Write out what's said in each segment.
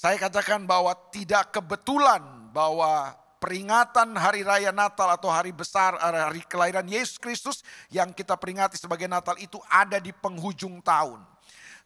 Saya katakan bahwa tidak kebetulan bahwa peringatan hari raya Natal atau hari besar, hari kelahiran Yesus Kristus yang kita peringati sebagai Natal itu ada di penghujung tahun.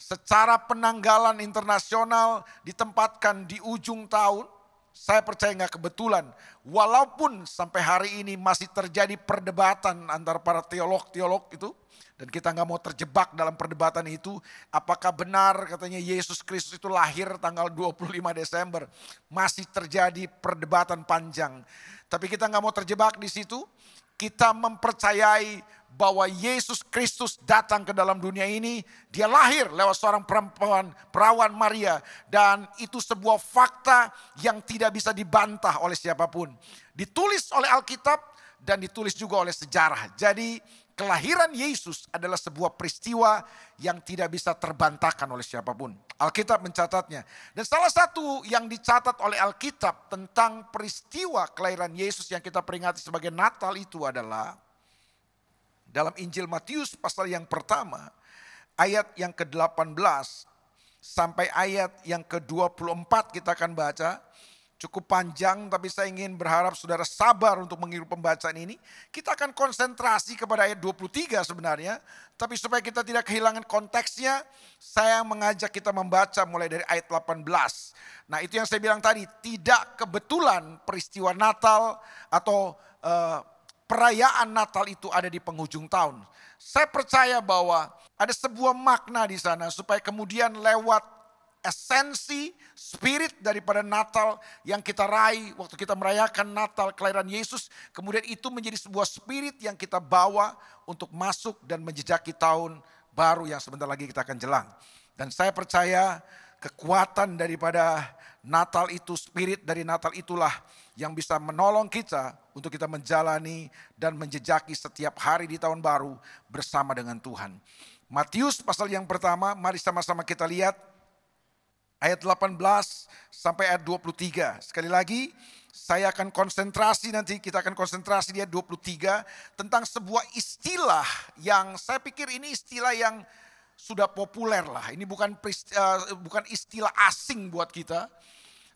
Secara penanggalan internasional ditempatkan di ujung tahun. Saya percaya nggak kebetulan, walaupun sampai hari ini masih terjadi perdebatan antara para teolog-teolog itu, dan kita nggak mau terjebak dalam perdebatan itu, apakah benar katanya Yesus Kristus itu lahir tanggal 25 Desember, masih terjadi perdebatan panjang. Tapi kita nggak mau terjebak di situ, kita mempercayai bahwa Yesus Kristus datang ke dalam dunia ini, dia lahir lewat seorang perempuan, perawan Maria. Dan itu sebuah fakta yang tidak bisa dibantah oleh siapapun. Ditulis oleh Alkitab dan ditulis juga oleh sejarah. Jadi kelahiran Yesus adalah sebuah peristiwa yang tidak bisa terbantahkan oleh siapapun. Alkitab mencatatnya. Dan salah satu yang dicatat oleh Alkitab tentang peristiwa kelahiran Yesus yang kita peringati sebagai Natal itu adalah dalam Injil Matius pasal yang pertama, ayat yang ke-18 sampai ayat yang ke-24 kita akan baca. Cukup panjang, tapi saya ingin berharap saudara sabar untuk mengikuti pembacaan ini. Kita akan konsentrasi kepada ayat 23 sebenarnya. Tapi supaya kita tidak kehilangan konteksnya, saya mengajak kita membaca mulai dari ayat 18. Nah itu yang saya bilang tadi, tidak kebetulan peristiwa Natal atau perayaan Natal itu ada di penghujung tahun. Saya percaya bahwa ada sebuah makna di sana supaya kemudian lewat esensi, spirit daripada Natal yang kita raih waktu kita merayakan Natal kelahiran Yesus. Kemudian itu menjadi sebuah spirit yang kita bawa untuk masuk dan menjejaki tahun baru yang sebentar lagi kita akan jelang. Dan saya percaya kekuatan daripada Natal itu, spirit dari Natal itulah yang bisa menolong kita untuk kita menjalani dan menjejaki setiap hari di tahun baru bersama dengan Tuhan. Matius pasal yang pertama, mari sama-sama kita lihat ayat 18 sampai ayat 23. Sekali lagi, saya akan konsentrasi nanti, kita akan konsentrasi di ayat 23 tentang sebuah istilah yang saya pikir ini istilah yang sudah populer lah. Ini bukan istilah asing buat kita.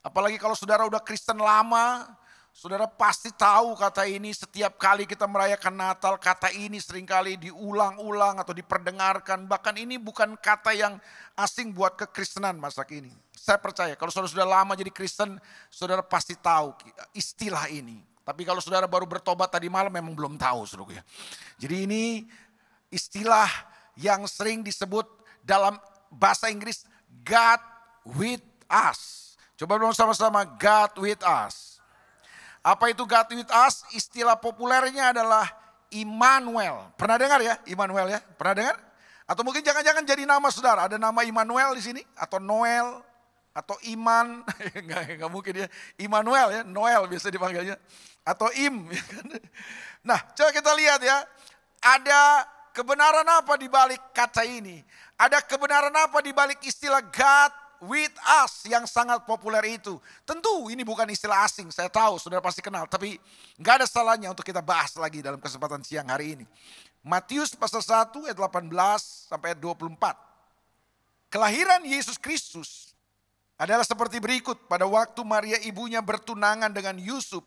Apalagi kalau saudara udah Kristen lama, saudara pasti tahu kata ini. Setiap kali kita merayakan Natal, kata ini seringkali diulang-ulang atau diperdengarkan. Bahkan ini bukan kata yang asing buat kekristenan masa kini. Saya percaya kalau saudara sudah lama jadi Kristen, saudara pasti tahu istilah ini. Tapi kalau saudara baru bertobat tadi malam memang belum tahu, saudara ya. Jadi ini istilah yang sering disebut dalam bahasa Inggris God with us. Coba dong sama-sama, God with us. Apa itu God with us? Istilah populernya adalah Immanuel. Pernah dengar ya Immanuel ya? Pernah dengar? Atau mungkin jangan-jangan jadi nama saudara. Ada nama Immanuel di sini. Atau Noel. Atau Iman. Enggak mungkin ya. Immanuel ya. Noel biasa dipanggilnya. Atau Im. Nah coba kita lihat ya. Ada kebenaran apa di balik kata ini? Ada kebenaran apa di balik istilah God with us yang sangat populer itu? Tentu ini bukan istilah asing, saya tahu saudara pasti kenal. Tapi nggak ada salahnya untuk kita bahas lagi dalam kesempatan siang hari ini. Matius pasal 1 ayat 18 sampai ayat 24. Kelahiran Yesus Kristus adalah seperti berikut. Pada waktu Maria ibunya bertunangan dengan Yusuf,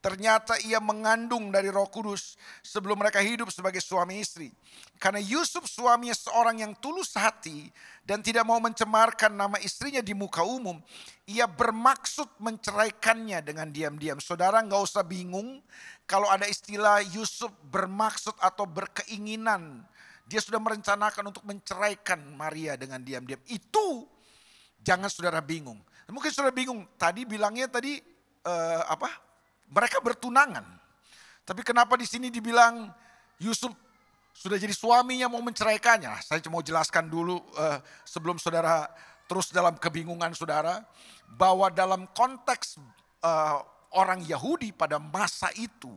ternyata ia mengandung dari Roh Kudus sebelum mereka hidup sebagai suami istri. Karena Yusuf suaminya seorang yang tulus hati dan tidak mau mencemarkan nama istrinya di muka umum, ia bermaksud menceraikannya dengan diam-diam. Saudara nggak usah bingung kalau ada istilah Yusuf bermaksud atau berkeinginan. Dia sudah merencanakan untuk menceraikan Maria dengan diam-diam. Itu jangan saudara bingung. Mungkin saudara bingung, tadi bilangnya mereka bertunangan. Tapi kenapa di sini dibilang Yusuf sudah jadi suaminya mau menceraikannya? Nah, saya cuma mau jelaskan dulu sebelum saudara terus dalam kebingungan saudara. Bahwa dalam konteks orang Yahudi pada masa itu.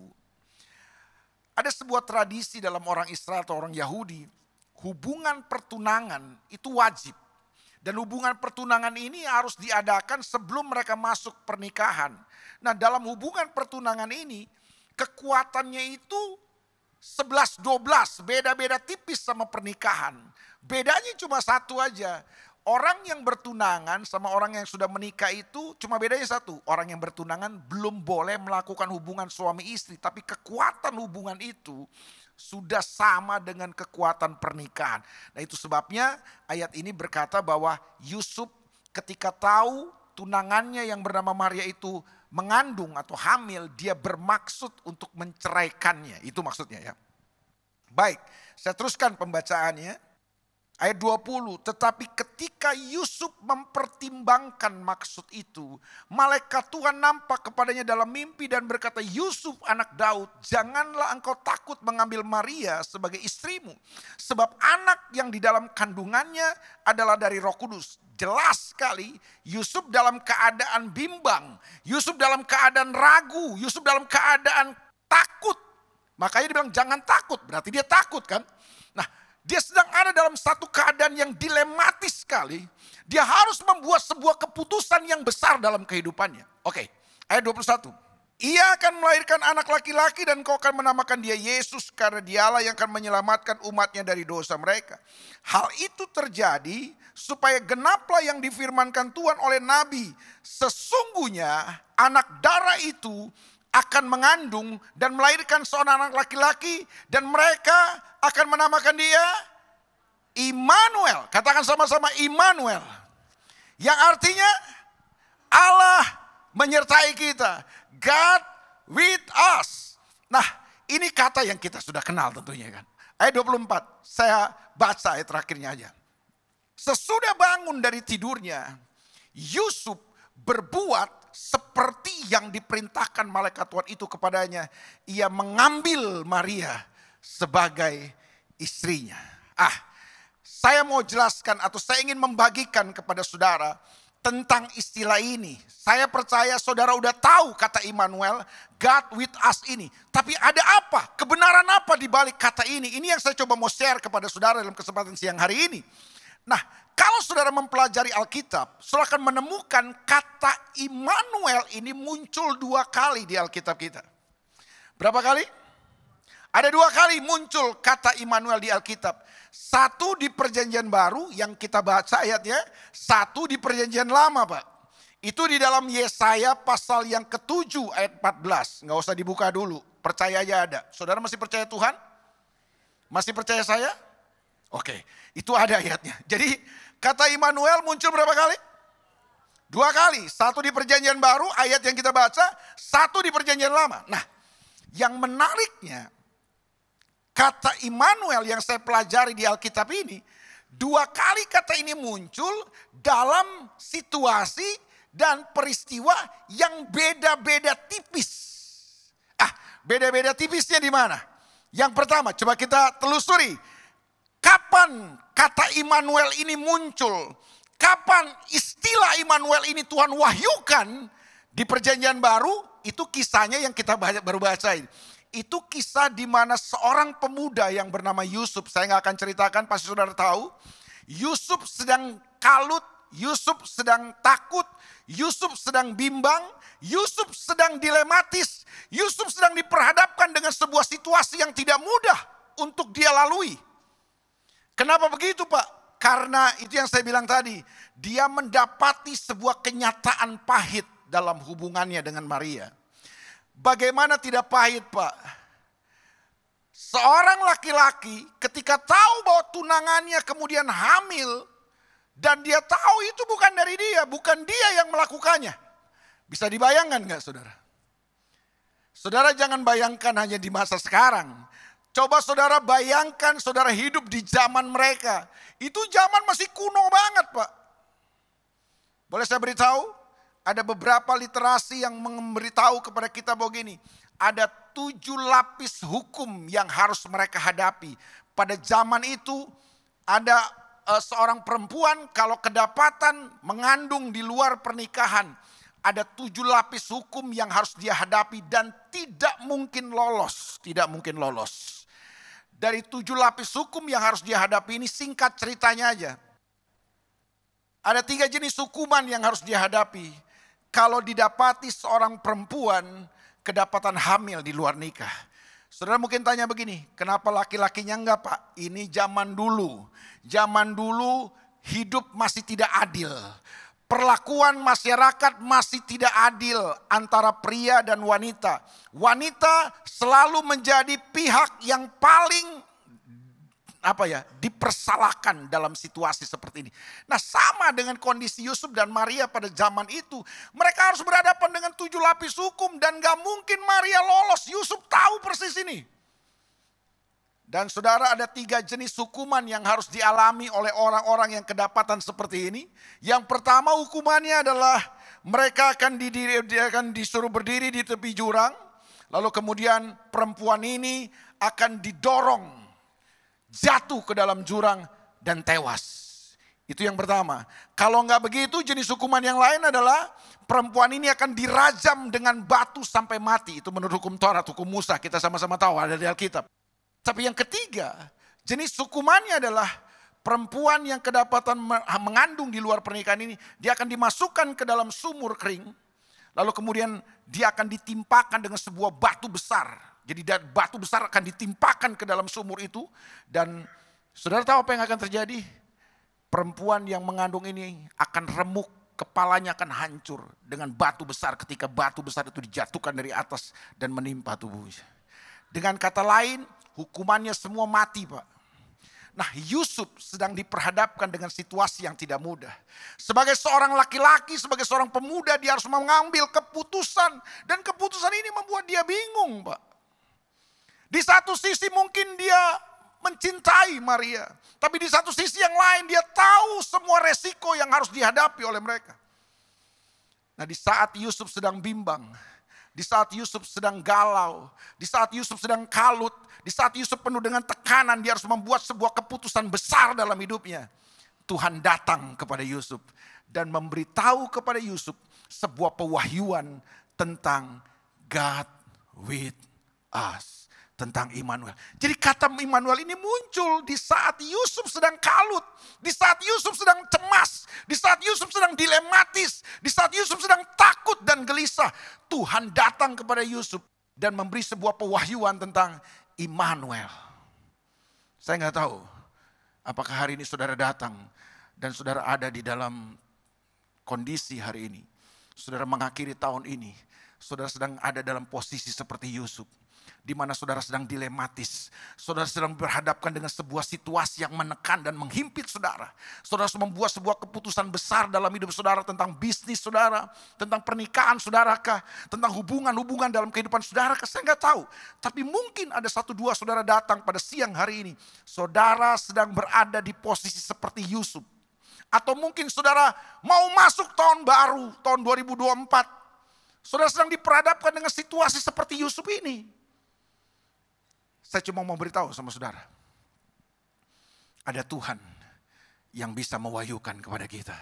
Ada sebuah tradisi dalam orang Israel atau orang Yahudi. Hubungan pertunangan itu wajib. Dan hubungan pertunangan ini harus diadakan sebelum mereka masuk pernikahan. Nah dalam hubungan pertunangan ini kekuatannya itu 11-12, beda-beda tipis sama pernikahan. Bedanya cuma satu aja, Orang yang bertunangan sama orang yang sudah menikah itu cuma bedanya satu. Orang yang bertunangan belum boleh melakukan hubungan suami istri. Tapi kekuatan hubungan itu sudah sama dengan kekuatan pernikahan. Nah itu sebabnya ayat ini berkata bahwa Yusuf ketika tahu tunangannya yang bernama Maria itu mengandung atau hamil, dia bermaksud untuk menceraikannya. Itu maksudnya ya. Baik, saya teruskan pembacaannya. Ayat 20, tetapi ketika Yusuf mempertimbangkan maksud itu, malaikat Tuhan nampak kepadanya dalam mimpi dan berkata, Yusuf anak Daud, janganlah engkau takut mengambil Maria sebagai istrimu. Sebab anak yang di dalam kandungannya adalah dari Roh Kudus. Jelas sekali Yusuf dalam keadaan bimbang, Yusuf dalam keadaan ragu, Yusuf dalam keadaan takut. Makanya dia bilang jangan takut, berarti dia takut kan. Nah, dia sedang ada dalam satu keadaan yang dilematis sekali. Dia harus membuat sebuah keputusan yang besar dalam kehidupannya. Oke, ayat 21. Ia akan melahirkan anak laki-laki dan kau akan menamakan dia Yesus karena dialah yang akan menyelamatkan umatnya dari dosa mereka. Hal itu terjadi supaya genaplah yang difirmankan Tuhan oleh Nabi. Sesungguhnya anak darah itu akan mengandung dan melahirkan seorang anak laki-laki dan mereka akan menamakan dia Immanuel. Katakan sama-sama Immanuel. Yang artinya Allah menyertai kita. God with us. Nah, ini kata yang kita sudah kenal tentunya kan. Ayat 24, saya baca ayat terakhirnya aja. Sesudah bangun dari tidurnya, Yusuf berbuat seperti yang diperintahkan malaikat Tuhan itu kepadanya. Ia mengambil Maria sebagai istrinya. Saya mau jelaskan atau saya ingin membagikan kepada saudara tentang istilah ini. Saya percaya saudara udah tahu kata Immanuel, God with us ini. Tapi ada apa? Kebenaran apa di balik kata ini? Ini yang saya coba mau share kepada saudara dalam kesempatan siang hari ini. Nah, kalau saudara mempelajari Alkitab, saudara akan menemukan kata Immanuel ini muncul 2 kali di Alkitab kita. Berapa kali? Ada 2 kali muncul kata Immanuel di Alkitab. Satu di perjanjian baru yang kita baca ayatnya. Satu di perjanjian lama Pak. Itu di dalam Yesaya pasal yang ke-7 ayat 14. Nggak usah dibuka dulu, percaya aja ada. Saudara masih percaya Tuhan? Masih percaya saya? Oke, itu ada ayatnya. Jadi kata Immanuel muncul berapa kali? 2 kali. Satu di perjanjian baru ayat yang kita baca. Satu di perjanjian lama. Nah, yang menariknya kata Immanuel yang saya pelajari di Alkitab ini, 2 kali kata ini muncul dalam situasi dan peristiwa yang beda-beda tipis. Beda-beda tipisnya di mana? Yang pertama, coba kita telusuri. Kapan kata Immanuel ini muncul? Kapan istilah Immanuel ini Tuhan wahyukan di perjanjian baru? Itu kisahnya yang kita baru bacain. Itu kisah di mana seorang pemuda yang bernama Yusuf, saya nggak akan ceritakan, pasti saudara tahu. Yusuf sedang kalut, Yusuf sedang takut, Yusuf sedang bimbang, Yusuf sedang dilematis, Yusuf sedang diperhadapkan dengan sebuah situasi yang tidak mudah untuk dia lalui. Kenapa begitu Pak? Karena itu yang saya bilang tadi, dia mendapati sebuah kenyataan pahit dalam hubungannya dengan Maria. Bagaimana tidak pahit Pak? Seorang laki-laki ketika tahu bahwa tunangannya kemudian hamil dan dia tahu itu bukan dari dia, bukan dia yang melakukannya. Bisa dibayangkan nggak saudara? Saudara jangan bayangkan hanya di masa sekarang. Coba saudara bayangkan saudara hidup di zaman mereka. Itu zaman masih kuno banget Pak. Boleh saya beritahu? Ada beberapa literasi yang memberitahu kepada kita bahwa gini. Ada 7 lapis hukum yang harus mereka hadapi. Pada zaman itu ada seorang perempuan kalau kedapatan mengandung di luar pernikahan. Ada 7 lapis hukum yang harus dia hadapi dan tidak mungkin lolos. Tidak mungkin lolos. Dari 7 lapis hukum yang harus dia hadapi ini singkat ceritanya aja. Ada 3 jenis hukuman yang harus dia hadapi. Kalau didapati seorang perempuan kedapatan hamil di luar nikah. Saudara mungkin tanya begini, kenapa laki-lakinya enggak Pak? Ini zaman dulu. Zaman dulu hidup masih tidak adil. Perlakuan masyarakat masih tidak adil antara pria dan wanita. Wanita selalu menjadi pihak yang paling dipersalahkan dalam situasi seperti ini. Nah, sama dengan kondisi Yusuf dan Maria pada zaman itu. Mereka harus berhadapan dengan 7 lapis hukum dan gak mungkin Maria lolos. Yusuf tahu persis ini. Dan saudara, ada 3 jenis hukuman yang harus dialami oleh orang-orang yang kedapatan seperti ini. Yang pertama hukumannya adalah mereka akan disuruh berdiri di tepi jurang. Lalu kemudian perempuan ini akan didorong jatuh ke dalam jurang dan tewas. Itu yang pertama. Kalau nggak begitu, jenis hukuman yang lain adalah perempuan ini akan dirajam dengan batu sampai mati. Itu menurut hukum Taurat, hukum Musa, kita sama-sama tahu ada di Alkitab. Tapi yang ketiga, jenis hukumannya adalah perempuan yang kedapatan mengandung di luar pernikahan ini, dia akan dimasukkan ke dalam sumur kering. Lalu kemudian dia akan ditimpakan dengan sebuah batu besar. Jadi batu besar akan ditimpakan ke dalam sumur itu. Dan saudara tahu apa yang akan terjadi? Perempuan yang mengandung ini akan remuk, kepalanya akan hancur dengan batu besar ketika batu besar itu dijatuhkan dari atas dan menimpa tubuhnya. Dengan kata lain, hukumannya semua mati, Pak. Nah, Yusuf sedang diperhadapkan dengan situasi yang tidak mudah. Sebagai seorang laki-laki, sebagai seorang pemuda, dia harus mengambil keputusan. Dan keputusan ini membuat dia bingung, Pak. Di satu sisi mungkin dia mencintai Maria. Tapi di satu sisi yang lain dia tahu semua resiko yang harus dihadapi oleh mereka. Nah, di saat Yusuf sedang bimbang, di saat Yusuf sedang galau, di saat Yusuf sedang kalut, di saat Yusuf penuh dengan tekanan, dia harus membuat sebuah keputusan besar dalam hidupnya. Tuhan datang kepada Yusuf dan memberitahu kepada Yusuf sebuah pewahyuan tentang God with us. Tentang Immanuel. Jadi kata Immanuel ini muncul di saat Yusuf sedang kalut. Di saat Yusuf sedang cemas. Di saat Yusuf sedang dilematis. Di saat Yusuf sedang takut dan gelisah. Tuhan datang kepada Yusuf dan memberi sebuah pewahyuan tentang Immanuel. Saya nggak tahu apakah hari ini saudara datang dan saudara ada di dalam kondisi hari ini. Saudara mengakhiri tahun ini. Saudara sedang ada dalam posisi seperti Yusuf. Di mana saudara sedang dilematis. Saudara sedang berhadapkan dengan sebuah situasi yang menekan dan menghimpit saudara. Saudara membuat sebuah keputusan besar dalam hidup saudara tentang bisnis saudara. Tentang pernikahan saudara kah. Tentang hubungan-hubungan dalam kehidupan saudara kah. Saya nggak tahu. Tapi mungkin ada 1-2 saudara datang pada siang hari ini. Saudara sedang berada di posisi seperti Yusuf. Atau mungkin saudara mau masuk tahun baru, tahun 2024. Saudara sedang diperhadapkan dengan situasi seperti Yusuf ini. Saya cuma mau beritahu sama saudara. Ada Tuhan yang bisa mewahyukan kepada kita.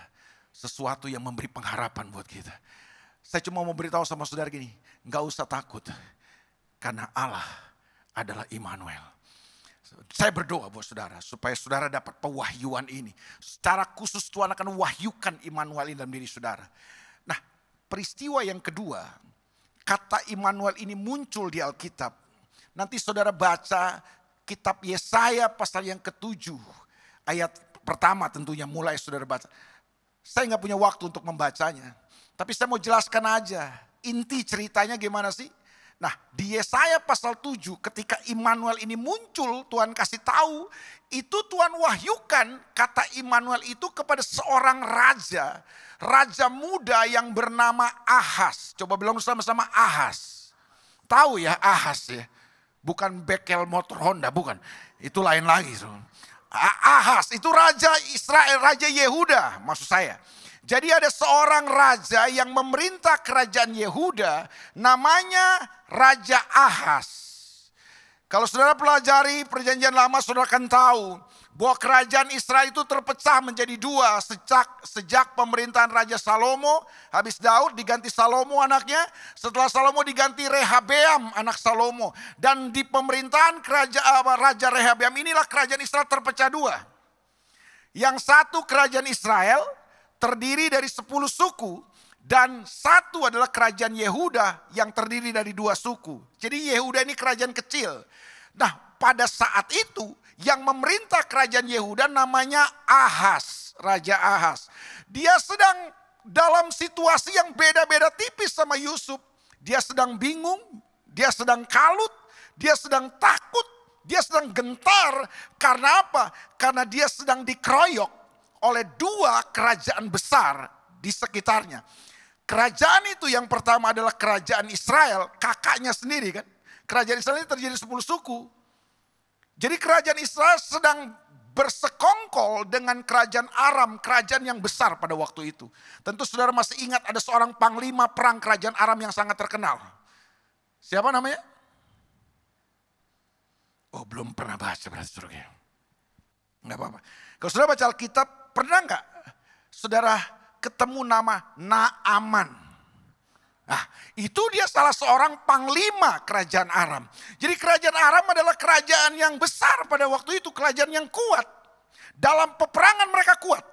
Sesuatu yang memberi pengharapan buat kita. Saya cuma mau beritahu sama saudara gini. Gak usah takut. Karena Allah adalah Immanuel. Saya berdoa buat saudara. Supaya saudara dapat pewahyuan ini. Secara khusus Tuhan akan wahyukan Immanuel ini dalam diri saudara. Nah, peristiwa yang kedua. Kata Immanuel ini muncul di Alkitab. Nanti saudara baca kitab Yesaya pasal yang ke-7. Ayat pertama tentunya mulai saudara baca. Saya nggak punya waktu untuk membacanya. Tapi saya mau jelaskan aja. Inti ceritanya gimana sih? Nah, di Yesaya pasal 7 ketika Immanuel ini muncul, Tuhan kasih tahu. Itu Tuhan wahyukan kata Immanuel itu kepada seorang raja. Raja muda yang bernama Ahaz. Coba bilang sama-sama Ahaz. Tahu ya Ahaz ya. Bukan bengkel motor Honda, bukan. Itu lain lagi. Ahaz itu raja Israel, raja Yehuda maksud saya. Jadi ada seorang raja yang memerintah kerajaan Yehuda, namanya Raja Ahaz. Kalau saudara pelajari perjanjian lama, saudara akan tahu bahwa kerajaan Israel itu terpecah menjadi 2 sejak pemerintahan Raja Salomo. Habis Daud diganti Salomo anaknya. Setelah Salomo diganti Rehabeam anak Salomo. Dan di pemerintahan Raja Rehabeam inilah kerajaan Israel terpecah 2. Yang satu kerajaan Israel terdiri dari 10 suku. Dan satu adalah kerajaan Yehuda yang terdiri dari 2 suku. Jadi Yehuda ini kerajaan kecil. Nah, pada saat itu yang memerintah kerajaan Yehuda namanya Ahaz, Raja Ahaz. Dia sedang dalam situasi yang beda-beda tipis sama Yusuf. Dia sedang bingung, dia sedang kalut, dia sedang takut, dia sedang gentar. Karena apa? Karena dia sedang dikeroyok oleh dua kerajaan besar di sekitarnya. Kerajaan itu yang pertama adalah kerajaan Israel, kakaknya sendiri kan. Kerajaan Israel ini terjadi 10 suku. Jadi kerajaan Israel sedang bersekongkol dengan kerajaan Aram, kerajaan yang besar pada waktu itu. Tentu saudara masih ingat ada seorang panglima perang kerajaan Aram yang sangat terkenal. Siapa namanya? Oh, belum pernah baca berarti saudara. Enggak apa-apa. Kalau saudara baca Alkitab, pernah enggak saudara ketemu nama Naaman? Nah, itu dia salah seorang panglima kerajaan Aram. Jadi kerajaan Aram adalah kerajaan yang besar pada waktu itu, kerajaan yang kuat. Dalam peperangan mereka kuat.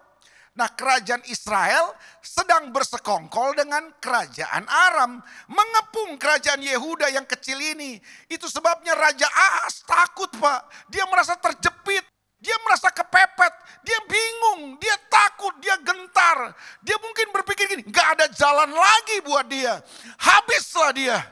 Nah, kerajaan Israel sedang bersekongkol dengan kerajaan Aram. Mengepung kerajaan Yehuda yang kecil ini. Itu sebabnya Raja Ahaz takut, Pak. Dia merasa terjepit. Dia merasa kepepet, dia bingung, dia takut, dia gentar. Dia mungkin berpikir gini, gak ada jalan lagi buat dia. Habislah dia.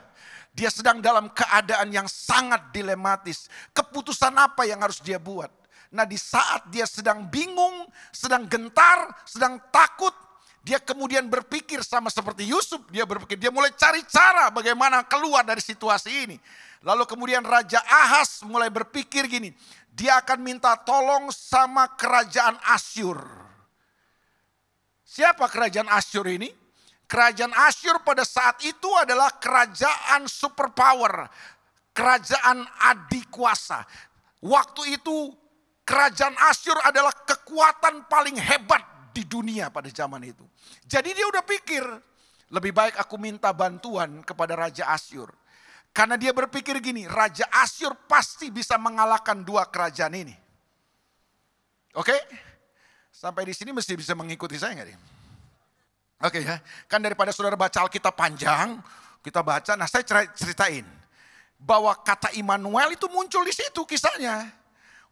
Dia sedang dalam keadaan yang sangat dilematis. Keputusan apa yang harus dia buat? Nah, di saat dia sedang bingung, sedang gentar, sedang takut, dia kemudian berpikir sama seperti Yusuf. Dia berpikir, dia mulai cari cara bagaimana keluar dari situasi ini. Lalu kemudian Raja Ahaz mulai berpikir gini, dia akan minta tolong sama kerajaan Asyur. Siapa kerajaan Asyur ini? Kerajaan Asyur pada saat itu adalah kerajaan superpower. Kerajaan adikuasa. Waktu itu kerajaan Asyur adalah kekuatan paling hebat di dunia pada zaman itu. Jadi dia udah pikir, lebih baik aku minta bantuan kepada Raja Asyur. Karena dia berpikir gini, Raja Asyur pasti bisa mengalahkan dua kerajaan ini. Oke? Sampai di sini mesti bisa mengikuti saya nggak nih? Oke ya, kan daripada saudara baca Alkitab panjang, kita baca, nah saya ceritain. Bahwa kata Immanuel itu muncul di situ kisahnya.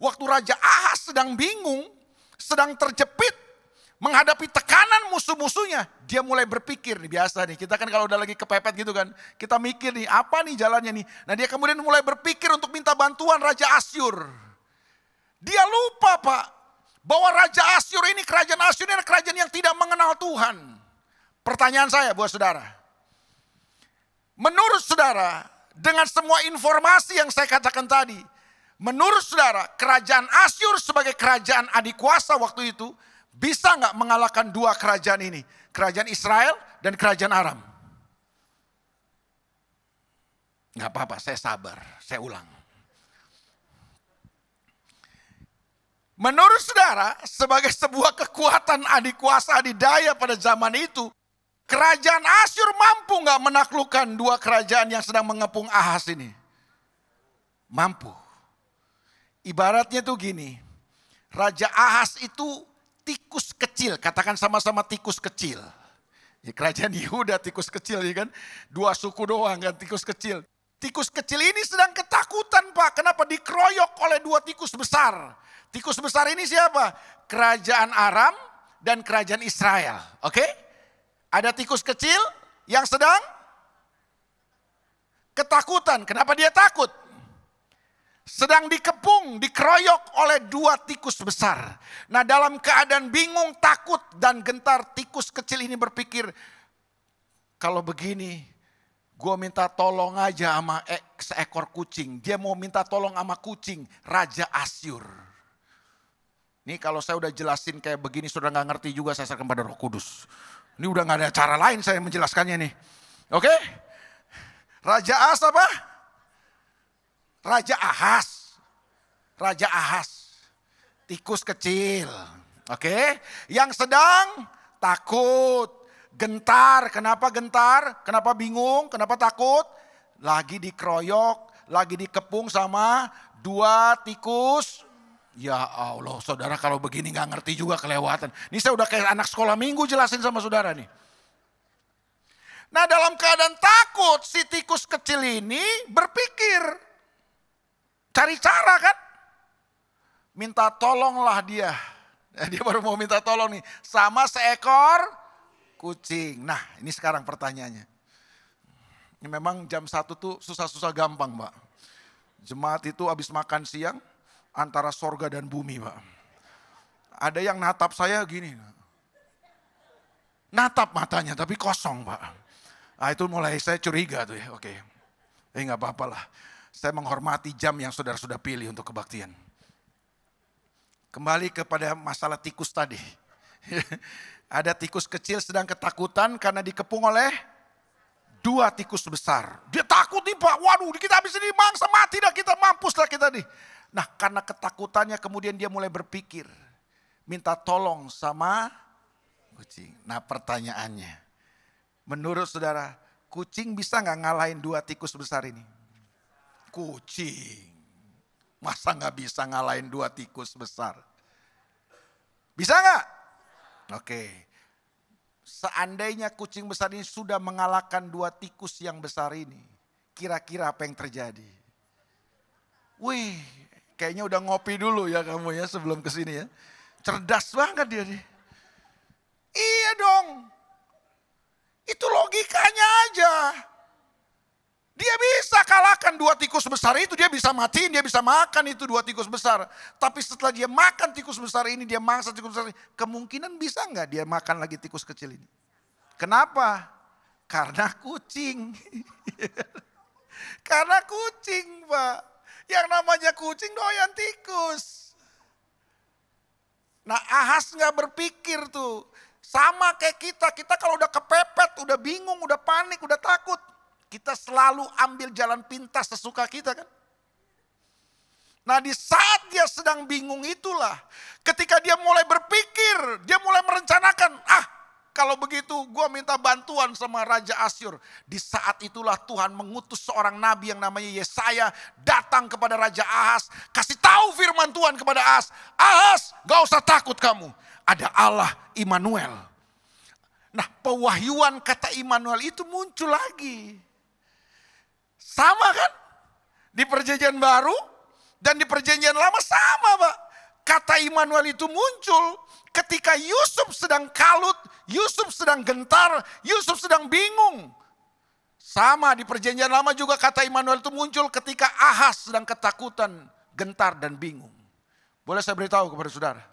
Waktu Raja Ahaz sedang bingung, sedang terjepit, menghadapi tekanan musuh-musuhnya, dia mulai berpikir nih, biasa nih, kita kan kalau udah lagi kepepet gitu kan, kita mikir nih, apa nih jalannya nih. Nah dia kemudian mulai berpikir untuk minta bantuan Raja Asyur. Dia lupa Pak, bahwa Raja Asyur ini, kerajaan Asyur ini adalah kerajaan yang tidak mengenal Tuhan. Pertanyaan saya buat saudara, menurut saudara, dengan semua informasi yang saya katakan tadi, menurut saudara, kerajaan Asyur sebagai kerajaan adikuasa waktu itu, bisa nggak mengalahkan dua kerajaan ini? Kerajaan Israel dan kerajaan Aram. Nggak apa-apa, saya sabar, saya ulang. Menurut saudara, sebagai sebuah kekuatan adikuasa adidaya pada zaman itu, kerajaan Asyur mampu nggak menaklukkan dua kerajaan yang sedang mengepung Ahaz ini? Mampu. Ibaratnya tuh gini, Raja Ahaz itu tikus kecil, katakan sama-sama tikus kecil. Ya, kerajaan Yehuda tikus kecil ya kan, dua suku doang kan tikus kecil. Tikus kecil ini sedang ketakutan Pak, kenapa? Dikeroyok oleh dua tikus besar. Tikus besar ini siapa? Kerajaan Aram dan kerajaan Israel. Oke? Ada tikus kecil yang sedang ketakutan. Kenapa dia takut? Sedang dikepung, dikeroyok oleh dua tikus besar. Nah dalam keadaan bingung, takut dan gentar, tikus kecil ini berpikir, kalau begini gue minta tolong aja sama seekor kucing. Dia mau minta tolong sama kucing, Raja Asyur. Nih kalau saya udah jelasin kayak begini, sudah gak ngerti juga, saya serahkan pada Roh Kudus. Ini udah gak ada cara lain saya menjelaskannya nih. Oke? Raja Ahaz apa? Raja Ahaz. Raja Ahaz. Tikus kecil. Oke? Yang sedang takut. Gentar. Kenapa gentar? Kenapa bingung? Kenapa takut? Lagi dikeroyok. Lagi dikepung sama dua tikus. Ya Allah, saudara kalau begini gak ngerti juga kelewatan. Ini saya udah kayak anak sekolah minggu jelasin sama saudara nih. Nah dalam keadaan takut, si tikus kecil ini berpikir. Cari cara kan. minta tolonglah dia. Dia baru mau minta tolong nih sama seekor kucing. Nah ini sekarang pertanyaannya. Ini memang jam 1 tuh susah-susah gampang Pak. Jemaat itu habis makan siang antara sorga dan bumi Pak. Ada yang natap saya gini. Natap matanya tapi kosong Pak. Nah itu mulai saya curiga tuh ya. Oke. Gak apa-apa lah. Saya menghormati jam yang saudara sudah pilih untuk kebaktian. Kembali kepada masalah tikus tadi. Ada tikus kecil sedang ketakutan karena dikepung oleh 2 tikus besar. Dia takut nih Pak, waduh kita habis ini mangsa mati dah kita, mampus lah kita nih. Nah karena ketakutannya kemudian dia mulai berpikir. Minta tolong sama kucing. Nah pertanyaannya, menurut saudara kucing bisa gak ngalahin 2 tikus besar ini? Kucing, masa gak bisa ngalahin 2 tikus besar? Bisa gak? Oke, seandainya kucing besar ini sudah mengalahkan 2 tikus yang besar ini, kira-kira apa yang terjadi? Wih, kayaknya udah ngopi dulu ya kamu ya sebelum kesini ya. Cerdas banget dia nih. Iya dong, itu logikanya aja. Dia bisa kalahkan 2 tikus besar itu, dia bisa matiin, dia bisa makan itu 2 tikus besar. Tapi setelah dia makan tikus besar ini, dia mangsa tikus besar ini, kemungkinan bisa nggak dia makan lagi tikus kecil ini? Kenapa? Karena kucing. Karena kucing Pak. Yang namanya kucing doyan tikus. Nah Ahas nggak berpikir tuh. Sama kayak kita kalau udah kepepet, udah bingung, udah panik, udah takut. Kita selalu ambil jalan pintas sesuka kita kan. Nah di saat dia sedang bingung itulah, ketika dia mulai berpikir, dia mulai merencanakan, kalau begitu gue minta bantuan sama Raja Asyur. Di saat itulah Tuhan mengutus seorang nabi yang namanya Yesaya datang kepada Raja Ahas. Kasih tahu firman Tuhan kepada Ahas. Ahas gak usah takut kamu, ada Allah Immanuel. Nah pewahyuan kata Immanuel itu muncul lagi. Sama kan? Di perjanjian baru dan di perjanjian lama sama Pak. Kata Immanuel itu muncul ketika Yusuf sedang kalut, Yusuf sedang gentar, Yusuf sedang bingung. Sama di perjanjian lama juga kata Immanuel itu muncul ketika Ahas sedang ketakutan, gentar dan bingung. Boleh saya beritahu kepada saudara.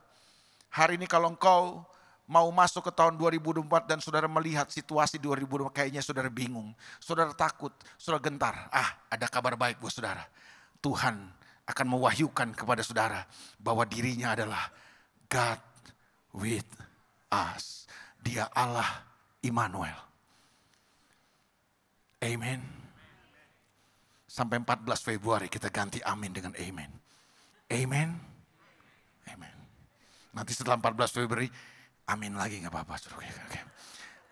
Hari ini kalau engkau mau masuk ke tahun 2024 dan saudara melihat situasi 2024 kayaknya saudara bingung, saudara takut, saudara gentar. Ada kabar baik buat saudara. Tuhan akan mewahyukan kepada saudara bahwa dirinya adalah God with us. Dia Allah Immanuel. Amen. Sampai 14 Februari kita ganti amin dengan amen. Amen. Amen. Nanti setelah 14 Februari amin lagi gak apa-apa. Okay.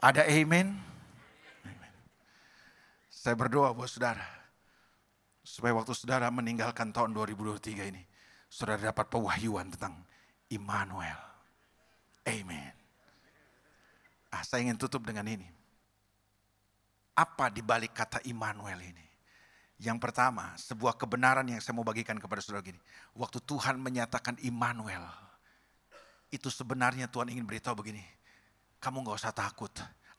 Ada amen? Amen. Saya berdoa buat saudara. Supaya waktu saudara meninggalkan tahun 2023 ini. Saudara dapat pewahyuan tentang Immanuel. Amen. Saya ingin tutup dengan ini. Apa di balik kata Immanuel ini? Yang pertama, sebuah kebenaran yang saya mau bagikan kepada saudara gini. Waktu Tuhan menyatakan Immanuel. Itu sebenarnya Tuhan ingin beritahu begini, kamu gak usah takut,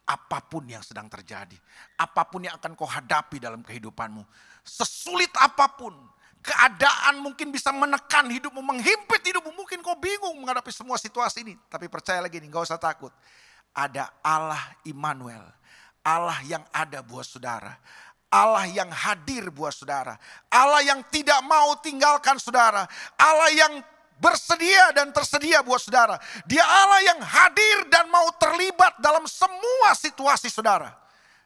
apapun yang sedang terjadi, apapun yang akan kau hadapi dalam kehidupanmu, sesulit apapun, keadaan mungkin bisa menekan hidupmu, menghimpit hidupmu, mungkin kau bingung menghadapi semua situasi ini, tapi percaya lagi nih, gak usah takut, ada Allah Immanuel, Allah yang ada buat saudara, Allah yang hadir buat saudara, Allah yang tidak mau tinggalkan saudara, Allah yang bersedia dan tersedia buat saudara. Dia Allah yang hadir dan mau terlibat dalam semua situasi saudara.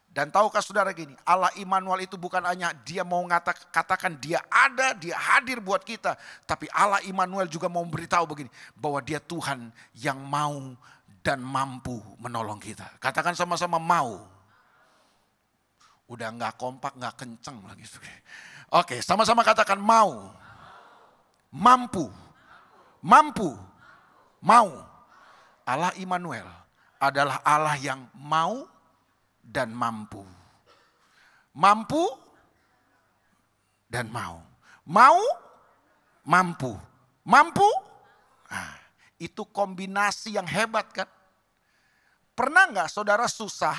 Dan tahukah saudara gini, Allah Immanuel itu bukan hanya dia mau katakan dia ada, dia hadir buat kita. Tapi Allah Immanuel juga mau beritahu begini, bahwa dia Tuhan yang mau dan mampu menolong kita. Katakan sama-sama mau. Udah gak kompak, gak kenceng lagi. Oke, sama-sama katakan mau. Mampu. Mampu, mau. Allah Immanuel adalah Allah yang mau dan mampu. Mampu dan mau. Mau, mampu mampu. Nah, itu kombinasi yang hebat kan. Pernah nggak saudara susah,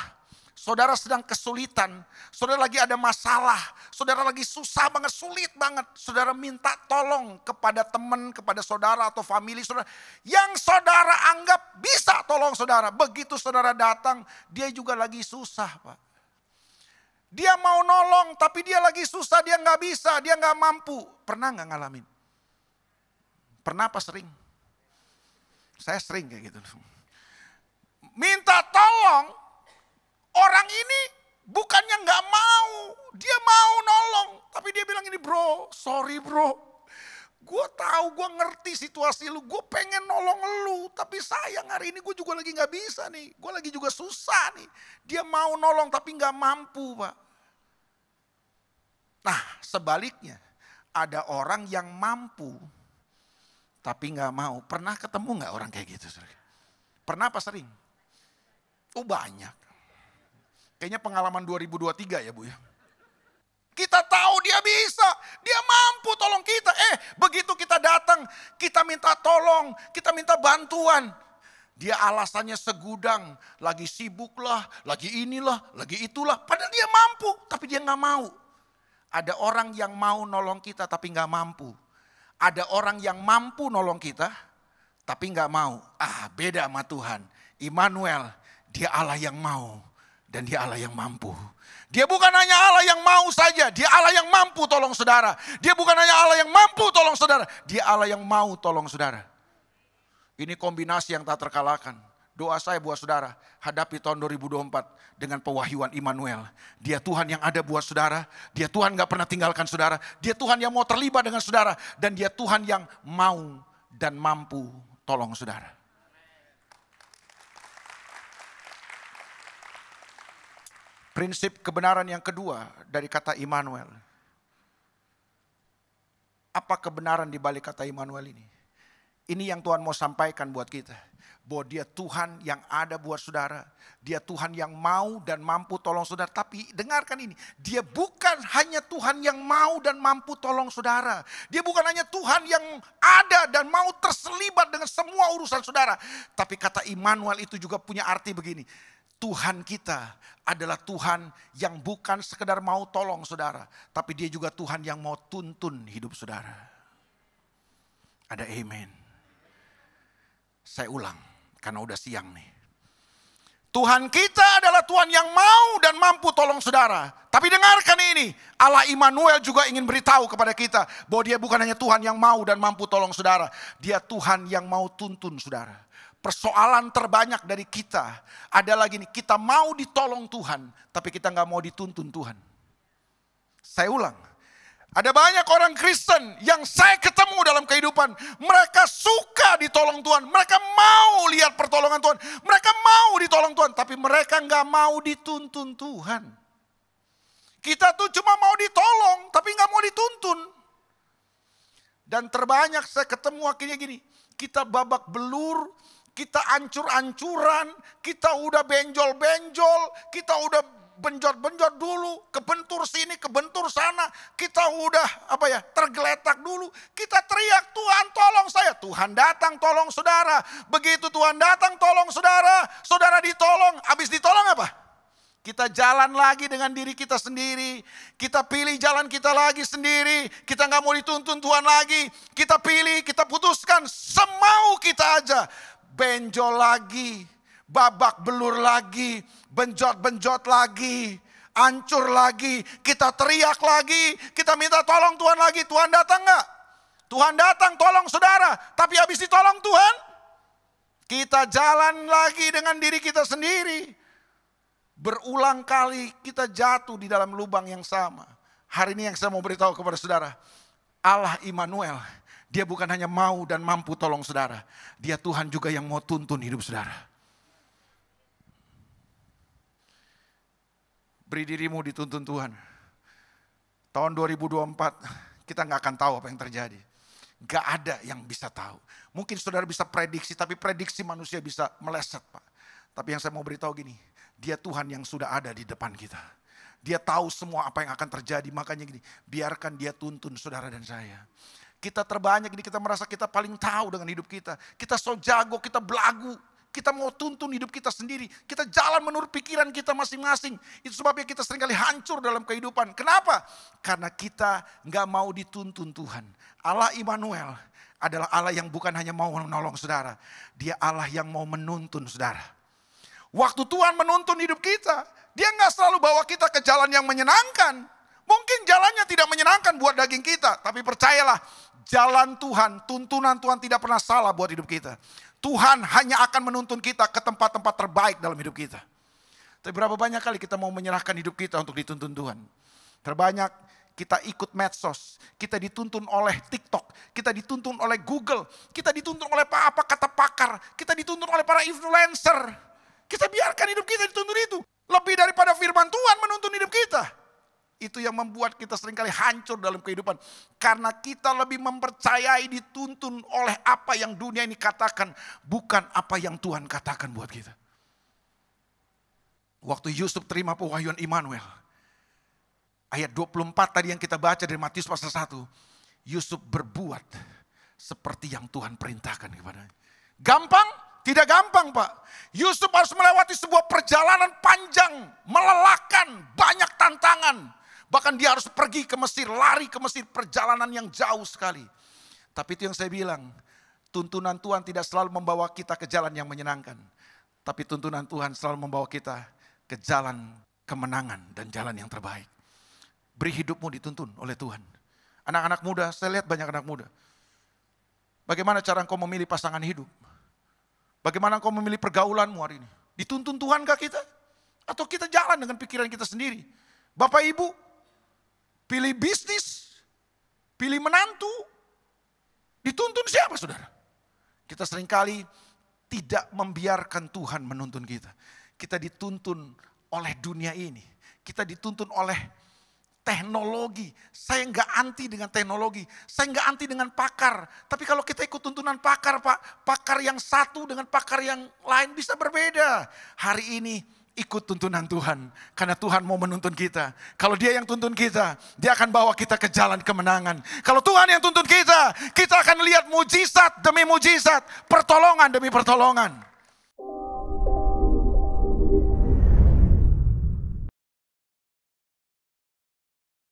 saudara sedang kesulitan, saudara lagi ada masalah, saudara lagi susah banget, sulit banget. Saudara minta tolong kepada teman, kepada saudara atau family saudara. Yang saudara anggap bisa tolong saudara. Begitu saudara datang, dia juga lagi susah Pak. Dia mau nolong tapi dia lagi susah, dia nggak bisa, dia nggak mampu. Pernah nggak ngalamin? Pernah apa sering? Saya sering kayak gitu. Minta tolong, orang ini bukannya nggak mau, dia mau nolong. Tapi dia bilang ini bro, sorry bro. Gue tahu, gue ngerti situasi lu, gue pengen nolong lu. Tapi sayang hari ini gue juga lagi nggak bisa nih. Gue lagi juga susah nih. Dia mau nolong tapi nggak mampu Pak. Nah sebaliknya, ada orang yang mampu tapi nggak mau. Pernah ketemu nggak orang kayak gitu? Pernah apa sering? Oh banyak. Kayaknya pengalaman 2023 ya Bu ya. Kita tahu dia bisa, dia mampu tolong kita. Begitu kita datang, kita minta tolong, kita minta bantuan. Dia alasannya segudang, lagi sibuk lah, lagi inilah, lagi itulah. Padahal dia mampu, tapi dia nggak mau. Ada orang yang mau nolong kita tapi nggak mampu. Ada orang yang mampu nolong kita tapi nggak mau. Beda sama Tuhan. Immanuel. Dia Allah yang mau dan dia Allah yang mampu. Dia bukan hanya Allah yang mau saja, dia Allah yang mampu tolong saudara. Dia bukan hanya Allah yang mampu tolong saudara, dia Allah yang mau tolong saudara. Ini kombinasi yang tak terkalahkan. Doa saya buat saudara, hadapi tahun 2024 dengan pewahyuan Immanuel. Dia Tuhan yang ada buat saudara, dia Tuhan gak pernah tinggalkan saudara. Dia Tuhan yang mau terlibat dengan saudara, dan dia Tuhan yang mau dan mampu tolong saudara. Prinsip kebenaran yang kedua dari kata Immanuel. Apa kebenaran di balik kata Immanuel ini? Ini yang Tuhan mau sampaikan buat kita. Bahwa dia Tuhan yang ada buat saudara. Dia Tuhan yang mau dan mampu tolong saudara. Tapi dengarkan ini. Dia bukan hanya Tuhan yang mau dan mampu tolong saudara. Dia bukan hanya Tuhan yang ada dan mau terselibat dengan semua urusan saudara. Tapi kata Immanuel itu juga punya arti begini. Tuhan kita adalah Tuhan yang bukan sekedar mau tolong saudara. Tapi dia juga Tuhan yang mau tuntun hidup saudara. Ada amen. Saya ulang karena udah siang nih. Tuhan kita adalah Tuhan yang mau dan mampu tolong saudara. Tapi dengarkan ini, Allah Immanuel juga ingin beritahu kepada kita bahwa dia bukan hanya Tuhan yang mau dan mampu tolong saudara. Dia Tuhan yang mau tuntun saudara. Persoalan terbanyak dari kita adalah gini, kita mau ditolong Tuhan, tapi kita nggak mau dituntun Tuhan. Saya ulang, ada banyak orang Kristen yang saya ketemu dalam kehidupan, mereka suka ditolong Tuhan, mereka mau lihat pertolongan Tuhan, mereka mau ditolong Tuhan, tapi mereka nggak mau dituntun Tuhan. Kita tuh cuma mau ditolong, tapi nggak mau dituntun. Dan terbanyak saya ketemu akhirnya gini, kita babak belur, kita ancur-ancuran, kita udah benjol-benjol, kita udah benjot-benjot dulu, kebentur sini, kebentur sana, kita udah tergeletak dulu, kita teriak Tuhan tolong saya, Tuhan datang tolong saudara, begitu Tuhan datang tolong saudara, saudara ditolong, habis ditolong apa? Kita jalan lagi dengan diri kita sendiri, kita pilih jalan kita lagi sendiri, kita gak mau dituntun Tuhan lagi, kita pilih, kita putuskan semau kita aja. Benjol lagi, babak belur lagi, benjot-benjot lagi, hancur lagi, kita teriak lagi, kita minta tolong Tuhan lagi. Tuhan datang gak? Tuhan datang tolong saudara, tapi habis ditolong Tuhan, kita jalan lagi dengan diri kita sendiri. Berulang kali kita jatuh di dalam lubang yang sama. Hari ini yang saya mau beritahu kepada saudara, Allah Immanuel, dia bukan hanya mau dan mampu tolong saudara. Dia Tuhan juga yang mau tuntun hidup saudara. Beri dirimu dituntun Tuhan. Tahun 2024 kita gak akan tahu apa yang terjadi. Gak ada yang bisa tahu. Mungkin saudara bisa prediksi, tapi prediksi manusia bisa meleset Pak. Tapi yang saya mau beritahu gini, dia Tuhan yang sudah ada di depan kita. Dia tahu semua apa yang akan terjadi, makanya gini, biarkan dia tuntun saudara dan saya. Kita terbanyak ini, kita merasa kita paling tahu dengan hidup kita. Kita so jago, kita belagu. Kita mau tuntun hidup kita sendiri. Kita jalan menurut pikiran kita masing-masing. Itu sebabnya kita seringkali hancur dalam kehidupan. Kenapa? Karena kita nggak mau dituntun Tuhan. Allah Immanuel adalah Allah yang bukan hanya mau menolong saudara. Dia Allah yang mau menuntun saudara. Waktu Tuhan menuntun hidup kita, Dia nggak selalu bawa kita ke jalan yang menyenangkan. Mungkin jalannya tidak menyenangkan buat daging kita. Tapi percayalah, jalan Tuhan, tuntunan Tuhan tidak pernah salah buat hidup kita. Tuhan hanya akan menuntun kita ke tempat-tempat terbaik dalam hidup kita. Tapi berapa banyak kali kita mau menyerahkan hidup kita untuk dituntun Tuhan. Terbanyak kita ikut medsos, kita dituntun oleh TikTok, kita dituntun oleh Google, kita dituntun oleh apa kata pakar, kita dituntun oleh para influencer. Kita biarkan hidup kita dituntun itu. Lebih daripada firman Tuhan menuntun hidup kita. Itu yang membuat kita seringkali hancur dalam kehidupan. Karena kita lebih mempercayai dituntun oleh apa yang dunia ini katakan. Bukan apa yang Tuhan katakan buat kita. Waktu Yusuf terima pewahyuan Immanuel. Ayat 24 tadi yang kita baca dari Matius pasal 1. Yusuf berbuat seperti yang Tuhan perintahkan kepadanya. Gampang? Tidak gampang, Pak. Yusuf harus melewati sebuah perjalanan panjang. Melelahkan, banyak tantangan. Bahkan dia harus pergi ke Mesir, lari ke Mesir, perjalanan yang jauh sekali. Tapi itu yang saya bilang, tuntunan Tuhan tidak selalu membawa kita ke jalan yang menyenangkan. Tapi tuntunan Tuhan selalu membawa kita ke jalan kemenangan dan jalan yang terbaik. Beri hidupmu dituntun oleh Tuhan. Anak-anak muda, saya lihat banyak anak muda. Bagaimana cara engkau memilih pasangan hidup? Bagaimana engkau memilih pergaulanmu hari ini? Dituntun Tuhankah kita? Atau kita jalan dengan pikiran kita sendiri? Bapak Ibu, pilih bisnis, pilih menantu, dituntun siapa saudara? Kita seringkali tidak membiarkan Tuhan menuntun kita. Kita dituntun oleh dunia ini. Kita dituntun oleh teknologi. Saya nggak anti dengan teknologi. Saya nggak anti dengan pakar. Tapi kalau kita ikut tuntunan pakar, Pak, pakar yang satu dengan pakar yang lain bisa berbeda. Hari ini ikut tuntunan Tuhan. Karena Tuhan mau menuntun kita. Kalau Dia yang tuntun kita, Dia akan bawa kita ke jalan kemenangan. Kalau Tuhan yang tuntun kita, kita akan lihat mujizat demi mujizat, pertolongan demi pertolongan.